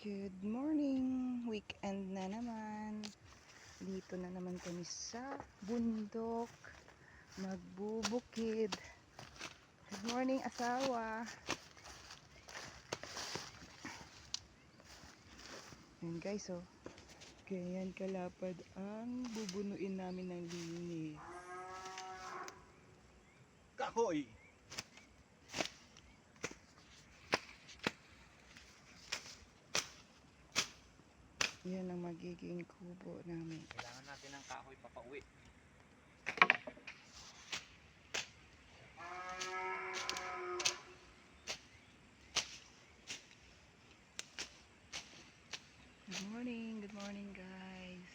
Good morning! Weekend na naman. Dito na naman kami sa bundok. Nagbubukid. Good morning, asawa. Yan guys, oh. Ganyan kalapad ang bubunuin namin ng linis. Kahoy! Yan ang magiging kubo namin. Kailangan natin ng kahoy papauwi. Good morning guys.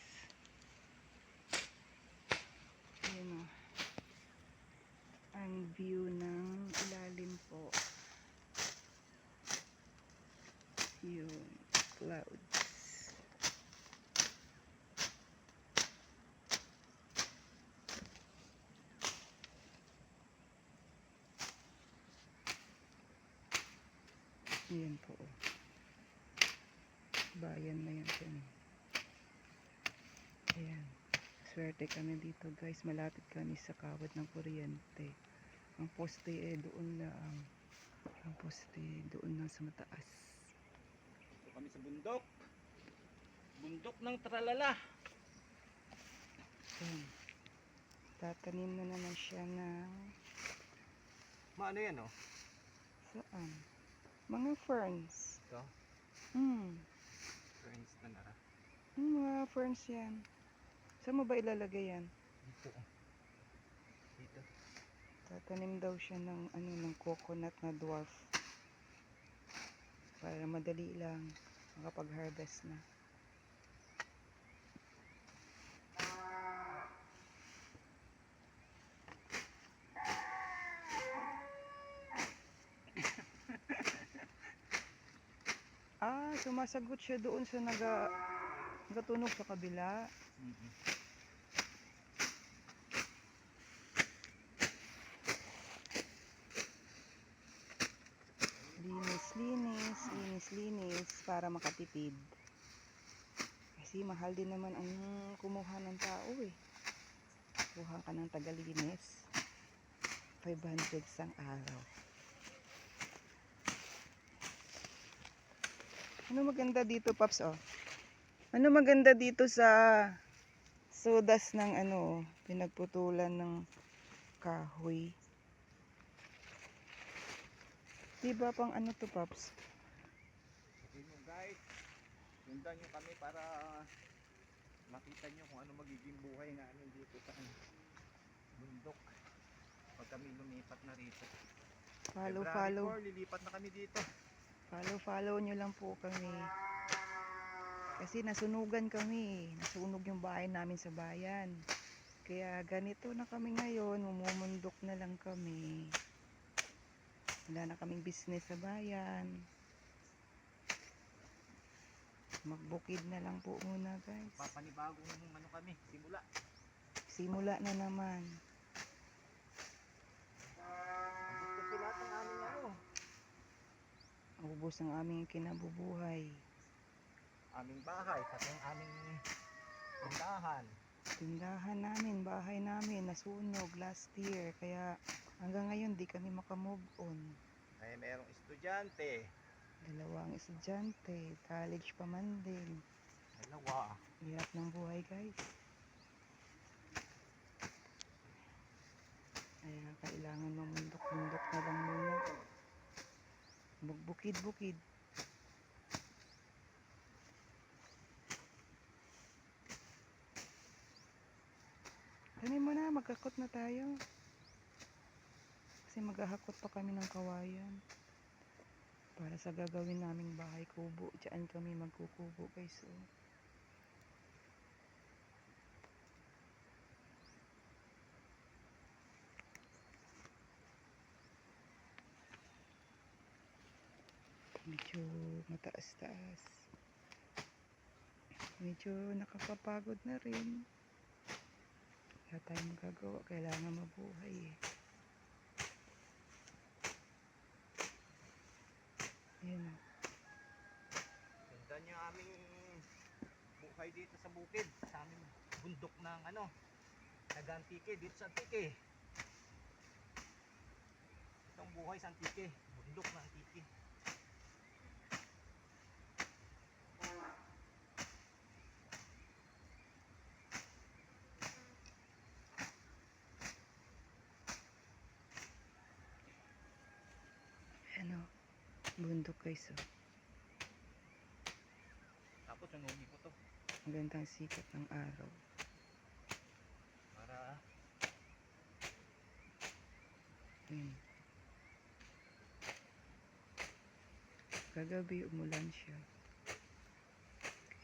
Yan, oh. Ang view ng ilalim po. Yung clouds. Ayan po. Bayan na yan dyan. Ayan. Swerte kami dito guys. Malapit kami sa kawad ng kuryente. Ang poste doon lang. Ang poste doon lang sa mataas. Ito kami sa bundok. Bundok ng tralala. Ayan. Tatanim na naman siya ng Maano yan oh? saan? Mga ferns. Ito? Ferns na nara. Mga ferns yan. Saan mo ba ilalagay yan? Dito oh. Dito. Tatanim daw siya ng ng coconut na dwarf. Para madali lang makapag-harvest na. Sumasagot siya doon sa nagatunog sa kabila. Linis para makatipid. Kasi mahal din naman ang kumuha ng tao eh. Kuha ka ng tagalinis. 500 sang araw. Ano maganda dito, Paps, oh? Ano maganda dito sa sodas ng pinagputulan ng kahoy? Diba pang ano to, Paps? Sabihin mo guys, sundan nyo kami para makita nyo kung ano magiging buhay namin dito sa bundok. Pag kami lumipat na rito. Follow. Lilipat na kami dito. Follow nyo lang po kami. Kasi nasunugan kami. Nasunog yung bahay namin sa bayan. Kaya ganito na kami ngayon. Mumundok na lang kami. Wala na kaming business sa bayan. Magbukid na lang po muna guys. Papanibagong kami, simula. Simula na naman. Gusto sila ng aming Ubos ang aming kinabubuhay. aming bahay, pati ang aming tindahan. Tindahan namin, bahay namin, nasunog last year. Kaya hanggang ngayon di kami makamove on. Ay merong estudyante. 2 estudyante, college pa man din. Dalawa. Hirap ng buhay guys. Kaya kailangan mamundok-mundok na lang muna. Magbukid-bukid. Tanim mo na, magkakot na tayo. Kasi maghahakot pa kami ng kawayan. Para sa gagawin naming bahay kubo. Diyan kami magkukubo guys. So, medyo mataas-taas. Medyo nakakapagod na rin. Wala tayong magagawa. Kailangan mabuhay eh. Ayan. Sundan Buhay dito sa bukid, sa aming bundok ng ano, Nag-Antique, dito sa Antique. Itong buhay sa Antique, bundok ng Antique. Ano, bundok guys, oh. Tapos sunugi ko to Ang gandang sikat ng araw. para Ayun. Kagabi umulan siya.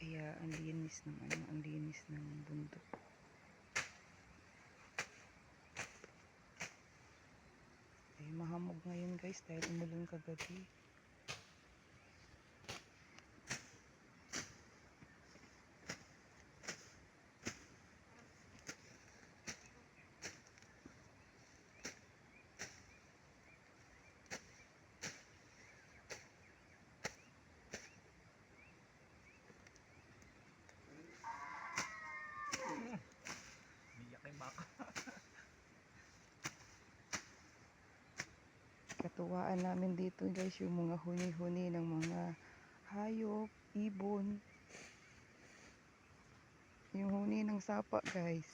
Kaya ang linis ng ang linis ng bundok. Eh, mahamog ngayon guys dahil umulan kagabi. biyak yung baka. Katuwaan namin dito guys yung mga huni-huni ng mga hayop, ibon. Yung huni ng sapa guys.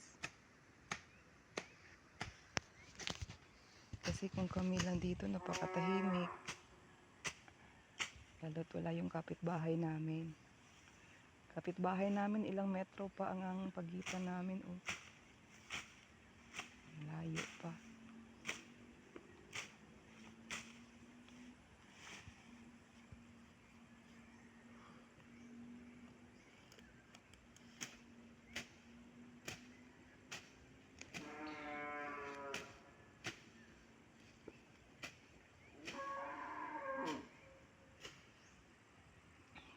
Kasi kung kami lang dito napakatahimik. Lalo't wala yung kapitbahay namin. Kapitbahay namin ilang metro pa ang pagitan namin. Oh. Layo pa.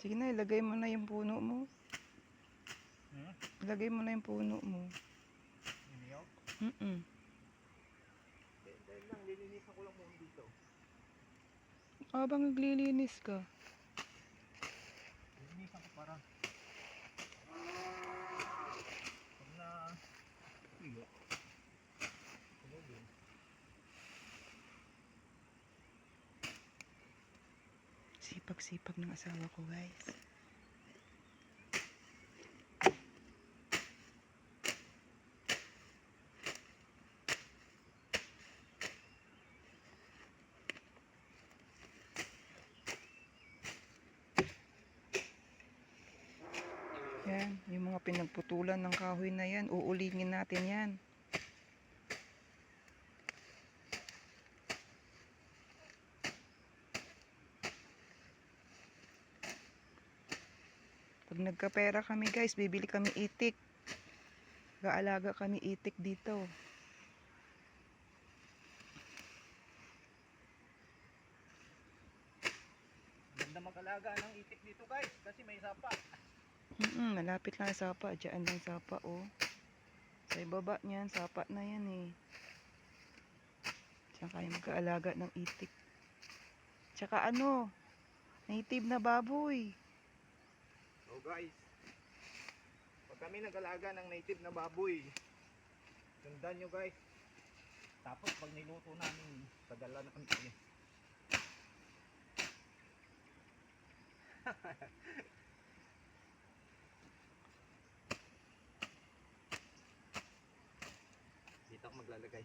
Sige na, ilagay mo na yung puno mo. Ilagay mo na yung puno mo. Iniyok? Dahil lang, lilinisan ko lang muna dito. Habang naglilinis ka. Lilinisan ko para pag na iyo. Sunugin. Sipag-sipag ng asawa ko guys. Yan, yung mga pinagputulan ng kahoy na yan, uulingin natin yan. Pag nagkapera kami guys, bibili kami itik. Gaalaga kami itik dito. Ganda mag-alaga ng itik dito guys, kasi may sapa. Malapit lang sa sapa. Diyan lang sapa, oh. Sa ibaba niyan, sapa na yan eh. Diyan kayo mag-aalaga ng itik. Tsaka ano, native na baboy. So guys, pag kami nag-alaga ng native na baboy, sundan nyo guys. Tapos pag niluto namin, padala na kami. Dito ako maglalagay.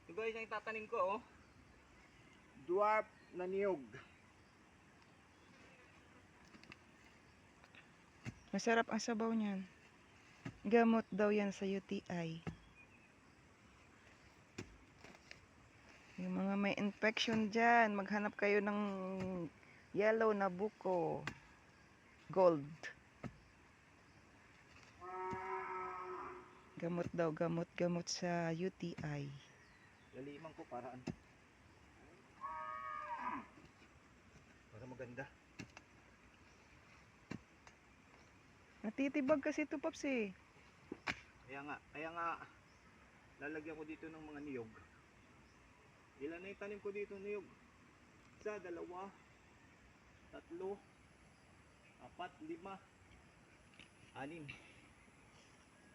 So guys, ang itatanim ko, oh, dwarf na niyog. Masarap ang sabaw niyan. Gamot daw yan sa UTI. Yung mga may infection dyan, maghanap kayo ng yellow na buko. Gold. Gamot daw, gamot sa UTI. Laliman ko para ano? Para maganda. Natitibag kasi ito, Paps eh. Kaya nga lalagyan ko dito ng mga niyog. Ilan na yung tanim ko dito niyog? Isa, dalawa, tatlo, apat, lima, anim.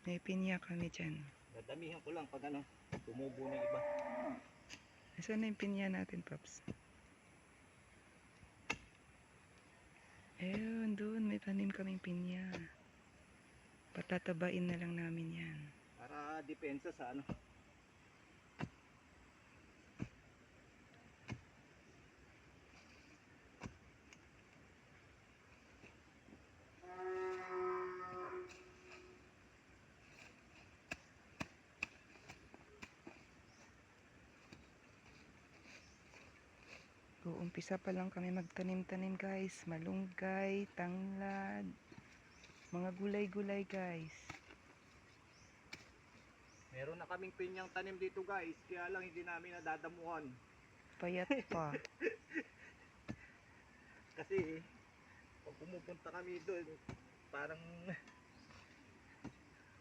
May pinya kami dyan. Dadamihan ko lang pag ano, tumubo na yung iba. Nasaan na yung pinya natin, Paps? Ayun, doon. May tanim kaming pinya. Patatabain na lang namin yan. Para depensa sa ano. Umpisa pa lang kami magtanim-tanim, guys. Malunggay, tanglad, mga gulay-gulay, guys. Meron na kaming pinyang tanim dito guys, kaya lang hindi namin nadadamuhan. Payat pa. Kasi pag pumupunta kami doon, parang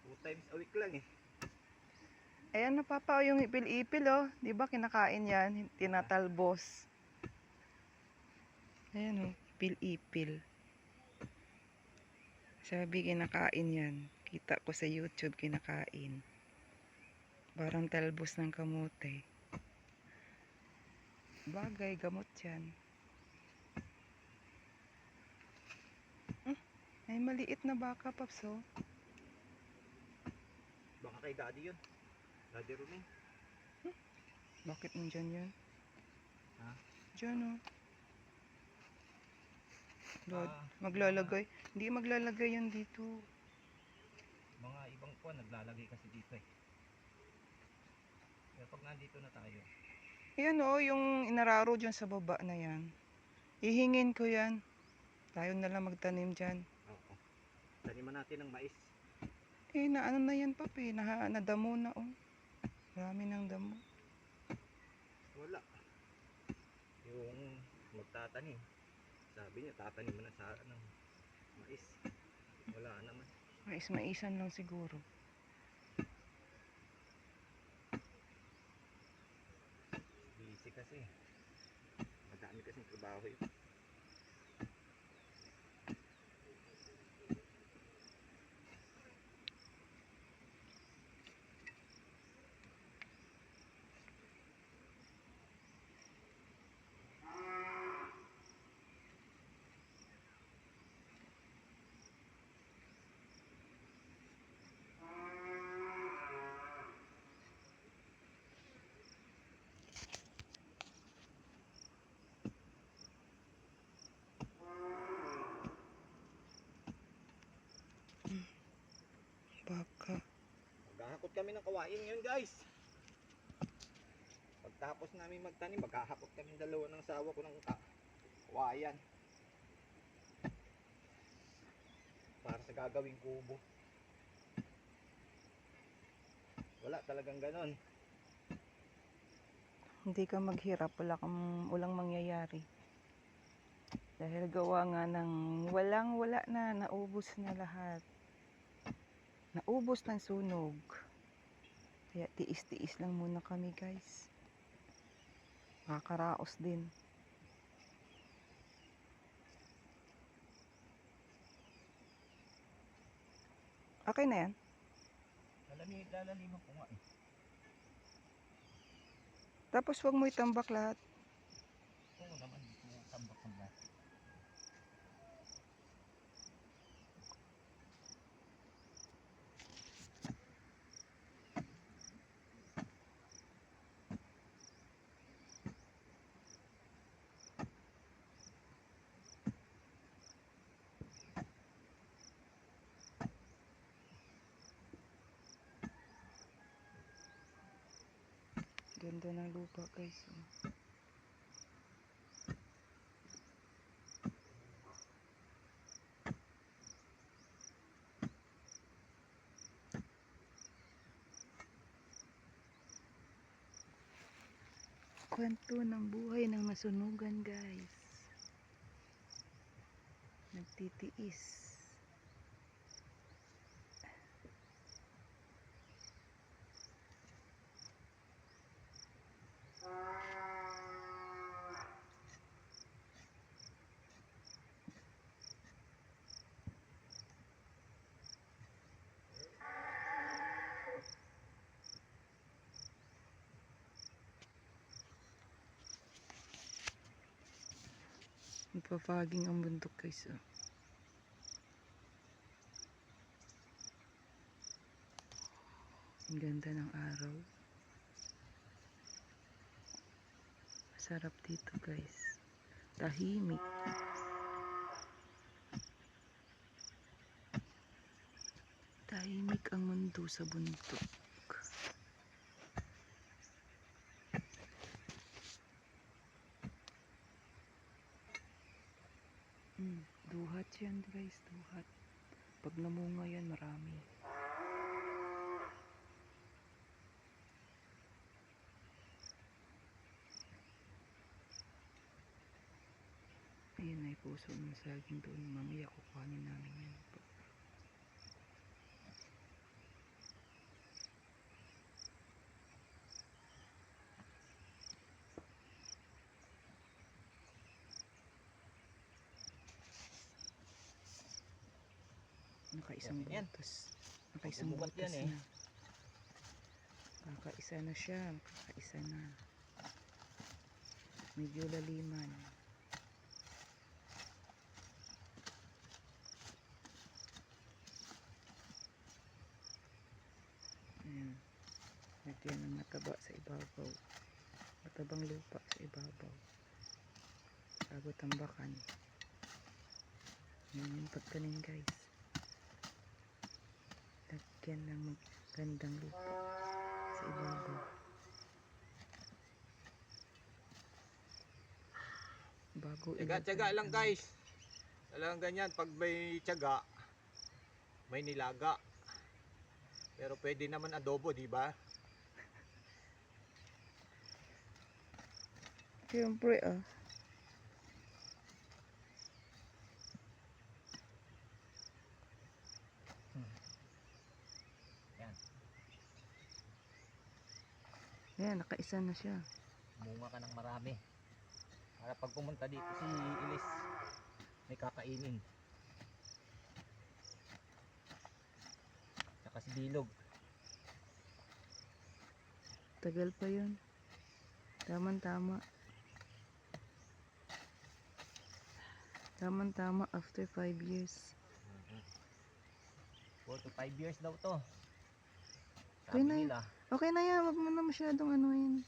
2 times a week lang eh. Ayan na, Papa, yung ipil-ipil, oh. Di ba kinakain yan? Tinatalbos. Ayan, oh. Ipil-ipil. Sabi, kinakain yan. Kita ko sa YouTube, kinakain. Parang talbos ng kamote. Bagay, gamot yan. Ay, maliit na baka, Paps, oh. Baka kay Daddy yun. Daddy Rumin. Bakit nandyan yan? Ha? Diyan, oh. Lord, Ah, maglalagay. Hindi maglalagay yan dito. Mga ibang po naglalagay kasi dito eh. Pero pag nandito na tayo, Yan, oh, yung inararo dyan sa baba na yan. Ihingin ko yan. Tayo na lang magtanim dyan. oo. Taniman natin ng mais. Eh, na ano na yan, Papi? Nadamo na, oh. Marami ng damo. Wala. Yung magtatanim. Sabi niya tatanim mo na sa ano, mais. Wala naman. Mais-maisan lang siguro. Busy kasi. Madami kasing trabaho yun. Baka. Maghahakot kami ng kawain ngayon guys. Pagtapos namin magtanim, maghahakot kami dalawa ng sawa ko ng kawayan. Para sa gagawing kubo. Wala talagang ganon. Hindi ka maghirap. Walang mangyayari. Dahil gawa nga ng wala na. Naubos na lahat. Naubos ng sunog. Kaya tiis-tiis lang muna kami, guys. Makakaraos din. Okay na yan? Lalaliman ko nga eh. Tapos wag mo itambak lahat. Oo naman, tambak-tambak. Ganda ng lupa, guys. Oh. Kwento ng buhay ng nasunugan, guys. Nagtitiis. Papaging ang bundok guys. Oh. Ang ganda ng araw. Masarap dito guys. Tahimik. Tahimik ang mundo sa bundok. Duhat yan guys, duhat. Pag namunga yan, marami. Ayan ay puso ng saging doon. Mamaya kukuhanin namin yan. Nakaisang Yan. butas. Nakaisang Bumukat butas yan, eh. na. Kakaisa na siya. Kakaisa na. Medyo laliman. Ayan. Lagyan ng mataba sa ibabaw. Matabang lupa sa ibabaw. Bago tambakan. Yan yung pagtanim guys. Lagyan ng magandang lupa sa ibabaw. Bago Tiyaga lang guys. Talagang ganyan, pag may tiyaga, may nilaga. Pero pwede naman adobo, di ba? Siyempre Yan. Ayan, nakaisa na siya. Munga ka ng marami. Para pag pumunta dito si Ilis, may kakainin. Saka si Bilog. Tagal pa yun. Tama. Tama after 5 years. 4 to 5 years daw to. Okay Sabi na nila. Okay na yan, wag mo na masyadong anuin.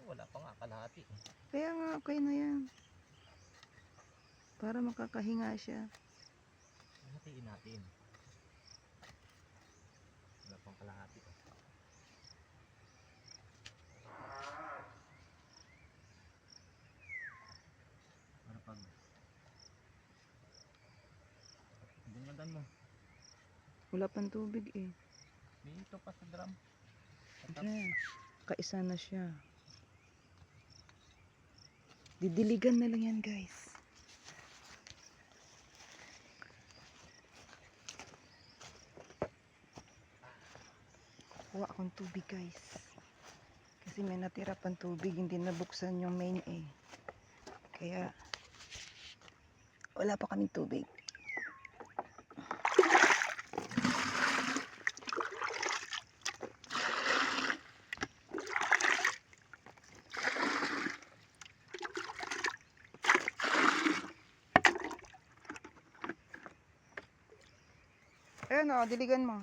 Wala pa nga kalahati. Kaya nga, okay na yan. Para makakahinga siya. Hatiin natin. Wala pang kalahati. Para pag bungadan mo. Wala pang tubig eh. Dito pa sa drum. Ayan, kaisa na siya. Didiligan na lang yan guys. Kuha akong tubig guys. Kasi may natira pang tubig, hindi nabuksan yung main eh. Kaya wala pa kaming tubig. Ayan o, diligan mo.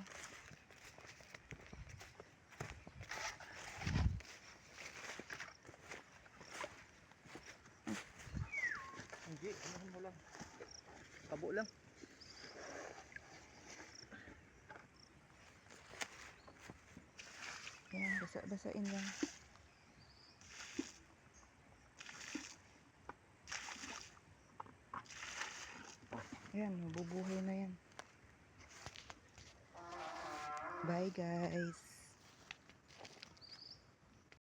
Hindi, ano mo lang. Tabo lang. Ayan, basa-basain lang. Ayan, mabubuhay na yan. Bye guys.